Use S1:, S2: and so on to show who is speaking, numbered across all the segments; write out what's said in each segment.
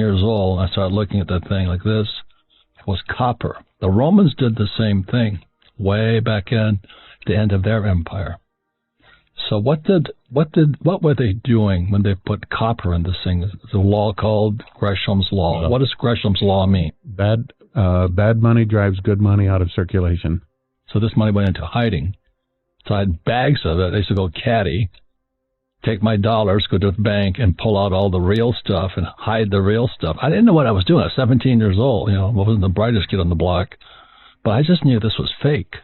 S1: years old, I started looking at that thing like this. It was copper. The Romans did the same thing way back in the end of their empire. So what were they doing when they put copper in this thing? It's a law called Gresham's Law. What does Gresham's Law mean?
S2: Bad money drives good money out of circulation.
S1: So this money went into hiding. So I had bags of it. I used to go caddy, take my dollars, go to the bank, and pull out all the real stuff and hide the real stuff. I didn't know what I was doing. I was 17 years old. I wasn't the brightest kid on the block, but I just knew this was fake.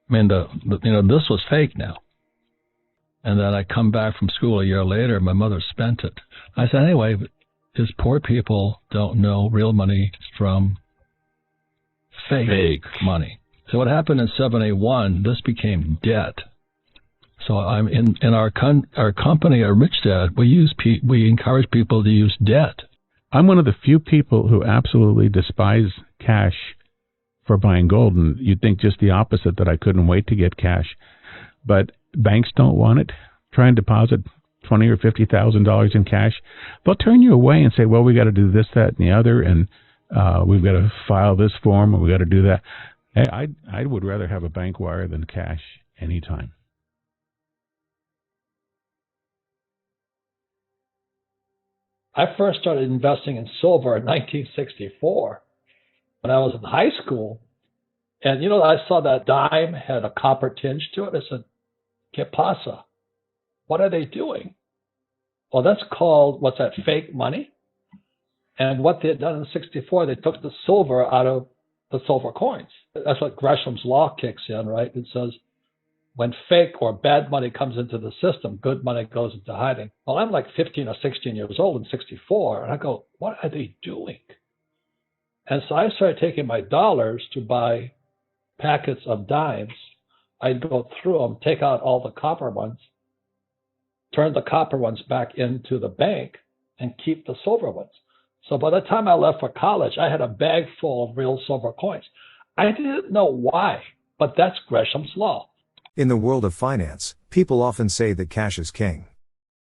S1: I mean, this was fake now. And then I come back from school a year later, and my mother spent it. I said, anyway, these poor people don't know real money from fake money. So what happened in 781, this became debt. So I'm in our company at Rich Dad, we encourage people to use debt.
S2: I'm one of the few people who absolutely despise cash for buying gold, and you'd think just the opposite, that I couldn't wait to get cash. But banks don't want it. Try and deposit $20,000 or $50,000 in cash. They'll turn you away and say, well, we got to do this, that, and the other, and we've got to file this form, and we got to do that. I would rather have a bank wire than cash anytime.
S1: I first started investing in silver in 1964 when I was in high school. And, I saw that dime had a copper tinge to it. I said, ¿Qué pasa? What are they doing? Well, that's called, fake money? And what they had done in 64, they took the silver out of the silver coins. That's what Gresham's Law kicks in, right? It says, when fake or bad money comes into the system, good money goes into hiding. Well, I'm like 15 or 16 years old in 64, and I go, what are they doing? And so I started taking my dollars to buy packets of dimes. I'd go through them, take out all the copper ones, turn the copper ones back into the bank, and keep the silver ones. So by the time I left for college, I had a bag full of real silver coins. I didn't know why, but that's Gresham's Law.
S3: In the world of finance, people often say that cash is king.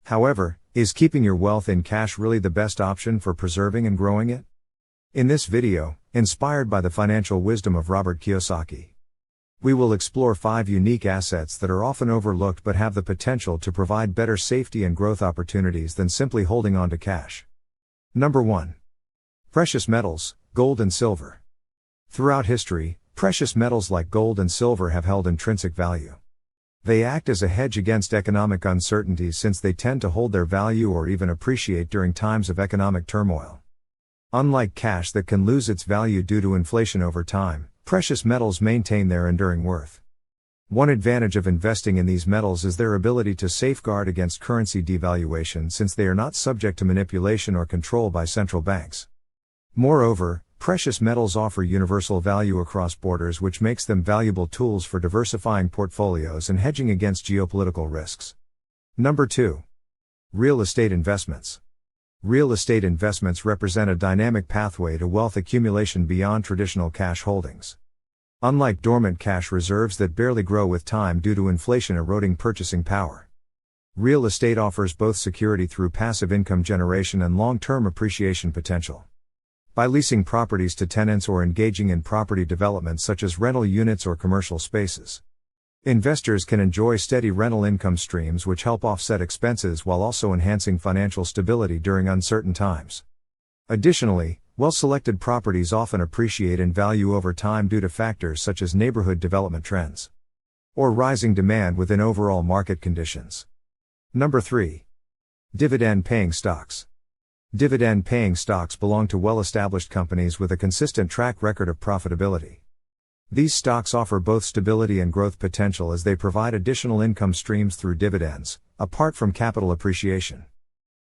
S3: However, is keeping your wealth in cash really the best option for preserving and growing it? In this video, inspired by the financial wisdom of Robert Kiyosaki, we will explore 5 unique assets that are often overlooked but have the potential to provide better safety and growth opportunities than simply holding on to cash. Number 1. Precious metals, gold and silver. Throughout history, precious metals like gold and silver have held intrinsic value. They act as a hedge against economic uncertainties since they tend to hold their value or even appreciate during times of economic turmoil. Unlike cash that can lose its value due to inflation over time, precious metals maintain their enduring worth. One advantage of investing in these metals is their ability to safeguard against currency devaluation since they are not subject to manipulation or control by central banks. Moreover, precious metals offer universal value across borders, which makes them valuable tools for diversifying portfolios and hedging against geopolitical risks. Number 2. Real estate investments. Real estate investments represent a dynamic pathway to wealth accumulation beyond traditional cash holdings. Unlike dormant cash reserves that barely grow with time due to inflation eroding purchasing power, real estate offers both security through passive income generation and long-term appreciation potential. By leasing properties to tenants or engaging in property development such as rental units or commercial spaces, investors can enjoy steady rental income streams which help offset expenses while also enhancing financial stability during uncertain times. Additionally, well-selected properties often appreciate in value over time due to factors such as neighborhood development trends or rising demand within overall market conditions. Number 3. Dividend-paying stocks. Dividend-paying stocks belong to well-established companies with a consistent track record of profitability. These stocks offer both stability and growth potential as they provide additional income streams through dividends, apart from capital appreciation.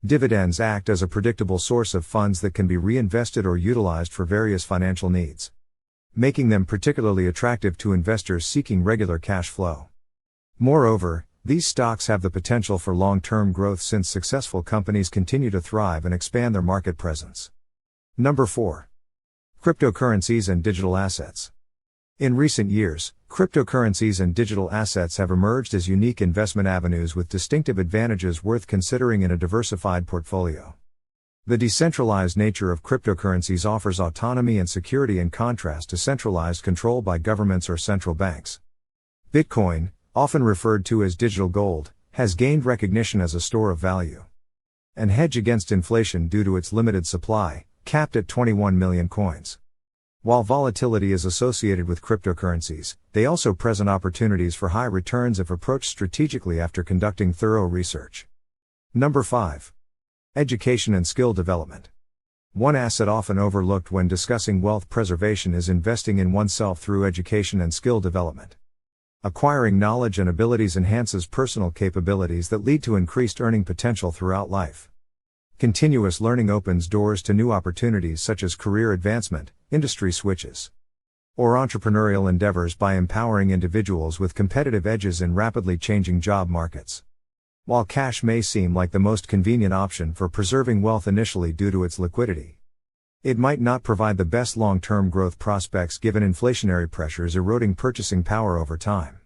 S3: Dividends act as a predictable source of funds that can be reinvested or utilized for various financial needs, making them particularly attractive to investors seeking regular cash flow. Moreover, these stocks have the potential for long-term growth since successful companies continue to thrive and expand their market presence. Number 4. Cryptocurrencies and digital assets. In recent years, cryptocurrencies and digital assets have emerged as unique investment avenues with distinctive advantages worth considering in a diversified portfolio. The decentralized nature of cryptocurrencies offers autonomy and security in contrast to centralized control by governments or central banks. Bitcoin, often referred to as digital gold, has gained recognition as a store of value and hedge against inflation due to its limited supply, capped at 21 million coins. While volatility is associated with cryptocurrencies, they also present opportunities for high returns if approached strategically after conducting thorough research. Number 5. Education and skill development. One asset often overlooked when discussing wealth preservation is investing in oneself through education and skill development. Acquiring knowledge and abilities enhances personal capabilities that lead to increased earning potential throughout life. Continuous learning opens doors to new opportunities such as career advancement, industry switches, or entrepreneurial endeavors by empowering individuals with competitive edges in rapidly changing job markets. While cash may seem like the most convenient option for preserving wealth initially due to its liquidity, it might not provide the best long-term growth prospects given inflationary pressures eroding purchasing power over time.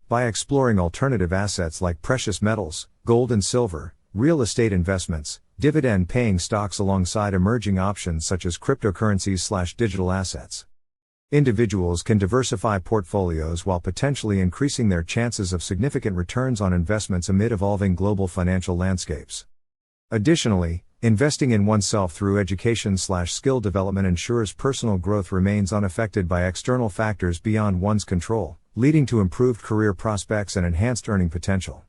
S3: By exploring alternative assets like precious metals, gold and silver, real estate investments, dividend-paying stocks alongside emerging options such as cryptocurrencies/digital assets, individuals can diversify portfolios while potentially increasing their chances of significant returns on investments amid evolving global financial landscapes. Additionally, investing in oneself through education/skill development ensures personal growth remains unaffected by external factors beyond one's control, leading to improved career prospects and enhanced earning potential.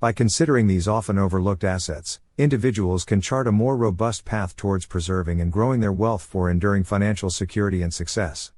S3: By considering these often overlooked assets, individuals can chart a more robust path towards preserving and growing their wealth for enduring financial security and success.